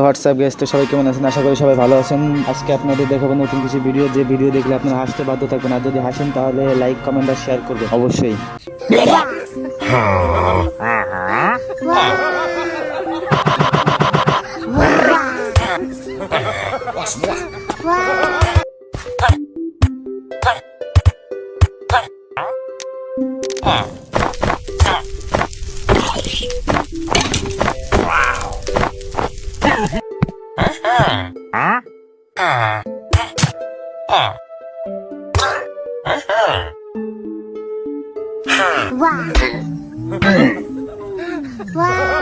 WhatsApp guys, তো সবাই কেমন আছেন? আশা করি সবাই ভালো আছেন। আজকে আপনাদের দেখাবো নতুন কিছু ভিডিও, যে ভিডিও দেখলে আপনারা হাসতে বাধ্য থাকবেন, আর যদি হাসেন তাহলে লাইক, কমেন্ট আর শেয়ার করবেন অবশ্যই। Wow.